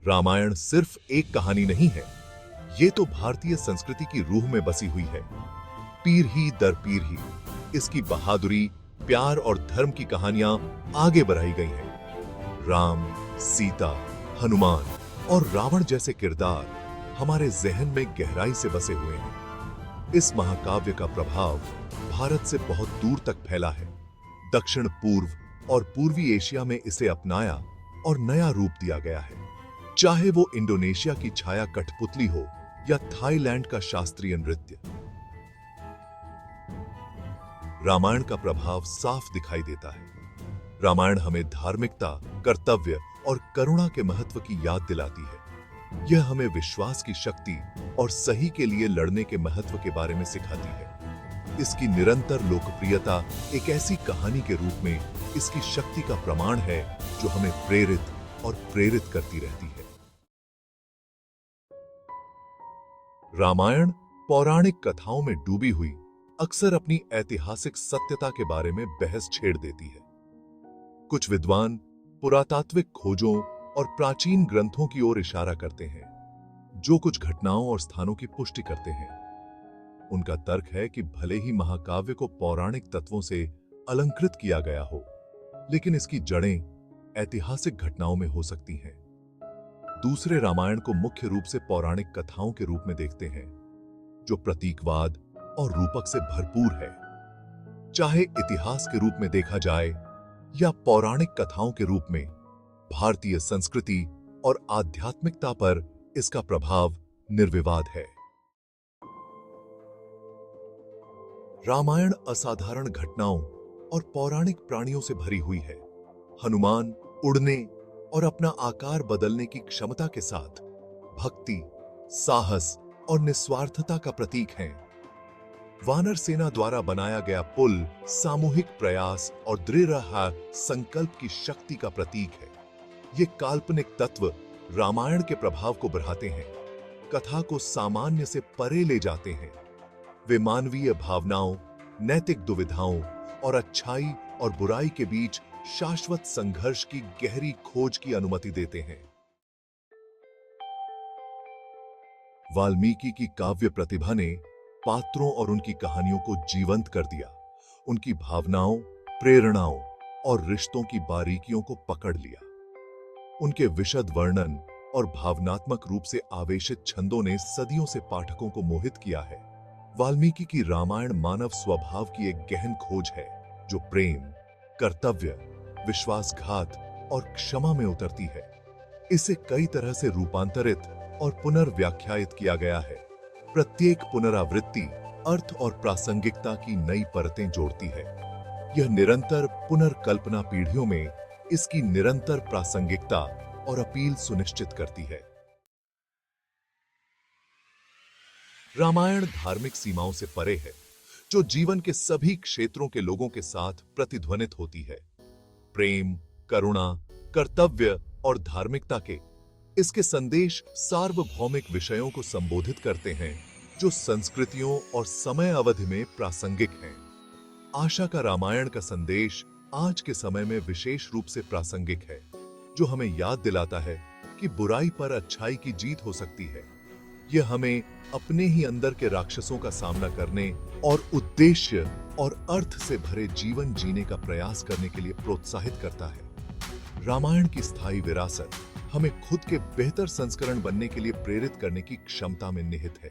रामायण सिर्फ एक कहानी नहीं है, ये तो भारतीय संस्कृति की रूह में बसी हुई है। पीढ़ी दर पीढ़ी इसकी बहादुरी, प्यार और धर्म की कहानियां आगे बढ़ाई गई हैं। राम, सीता, हनुमान और रावण जैसे किरदार हमारे जहन में गहराई से बसे हुए हैं। इस महाकाव्य का प्रभाव भारत से बहुत दूर तक फैला है। दक्षिण पूर्व और पूर्वी एशिया में इसे अपनाया और नया रूप दिया गया है। चाहे वो इंडोनेशिया की छाया कठपुतली हो या थाईलैंड का शास्त्रीय नृत्य, रामायण का प्रभाव साफ दिखाई देता है। रामायण हमें धार्मिकता, कर्तव्य और करुणा के महत्व की याद दिलाती है। यह हमें विश्वास की शक्ति और सही के लिए लड़ने के महत्व के बारे में सिखाती है। इसकी निरंतर लोकप्रियता एक ऐसी कहानी के रूप में इसकी शक्ति का प्रमाण है जो हमें प्रेरित करती रहती है। रामायण पौराणिक कथाओं में डूबी हुई अक्सर अपनी ऐतिहासिक सत्यता के बारे में बहस छेड़ देती है। कुछ विद्वान पुरातात्विक खोजों और प्राचीन ग्रंथों की ओर इशारा करते हैं, जो कुछ घटनाओं और स्थानों की पुष्टि करते हैं। उनका तर्क है कि भले ही महाकाव्य को पौराणिक तत्वों से अलंकृत किया गया हो, लेकिन इसकी जड़ें ऐतिहासिक घटनाओं में हो सकती हैं। दूसरे रामायण को मुख्य रूप से पौराणिक कथाओं के रूप में देखते हैं, जो प्रतीकवाद और रूपक से भरपूर है। चाहे इतिहास के रूप में देखा जाए या पौराणिक कथाओं के रूप में, भारतीय संस्कृति और आध्यात्मिकता पर इसका प्रभाव निर्विवाद है। रामायण असाधारण घटनाओं और पौराणिक प्राणियों से भरी हुई है। हनुमान उड़ने और अपना आकार बदलने की क्षमता के साथ भक्ति, साहस और निस्वार्थता का प्रतीक हैं। वानर सेना द्वारा बनाया गया पुल सामूहिक प्रयास और दृढ़ संकल्प की शक्ति का प्रतीक है। ये काल्पनिक तत्व रामायण के प्रभाव को बढ़ाते हैं, कथा को सामान्य से परे ले जाते हैं। वे मानवीय भावनाओं, नैतिक दुविधाओं और अच्छाई और बुराई के बीच शाश्वत संघर्ष की गहरी खोज की अनुमति देते हैं। वाल्मीकि की काव्य प्रतिभा ने पात्रों और उनकी कहानियों को जीवंत कर दिया। उनकी भावनाओं, प्रेरणाओं और रिश्तों की बारीकियों को पकड़ लिया। उनके विशद वर्णन और भावनात्मक रूप से आवेशित छंदों ने सदियों से पाठकों को मोहित किया है। वाल्मीकि की रामायण मानव स्वभाव की एक गहन खोज है, जो प्रेम, कर्तव्य, विश्वासघात और क्षमा में उतरती है। इसे कई तरह से रूपांतरित और पुनर्व्याख्यायित किया गया है। प्रत्येक पुनरावृत्ति अर्थ और प्रासंगिकता की नई परतें जोड़ती है। यह निरंतर पुनर्कल्पना पीढ़ियों में इसकी निरंतर प्रासंगिकता और अपील सुनिश्चित करती है। रामायण धार्मिक सीमाओं से परे है, जो जीवन के सभी क्षेत्रों के लोगों के साथ प्रतिध्वनित होती है। प्रेम, करुणा, कर्तव्य और धार्मिकता के इसके संदेश सार्वभौमिक विषयों को संबोधित करते हैं, जो संस्कृतियों और समय अवधि में प्रासंगिक हैं। आशा का रामायण का संदेश आज के समय में विशेष रूप से प्रासंगिक है, जो हमें याद दिलाता है कि बुराई पर अच्छाई की जीत हो सकती है। यह हमें अपने ही अंदर के राक्षसों का सामना करने और उद्देश्य और अर्थ से भरे जीवन जीने का प्रयास करने के लिए प्रोत्साहित करता है। रामायण की स्थायी विरासत हमें खुद के बेहतर संस्करण बनने के लिए प्रेरित करने की क्षमता में निहित है।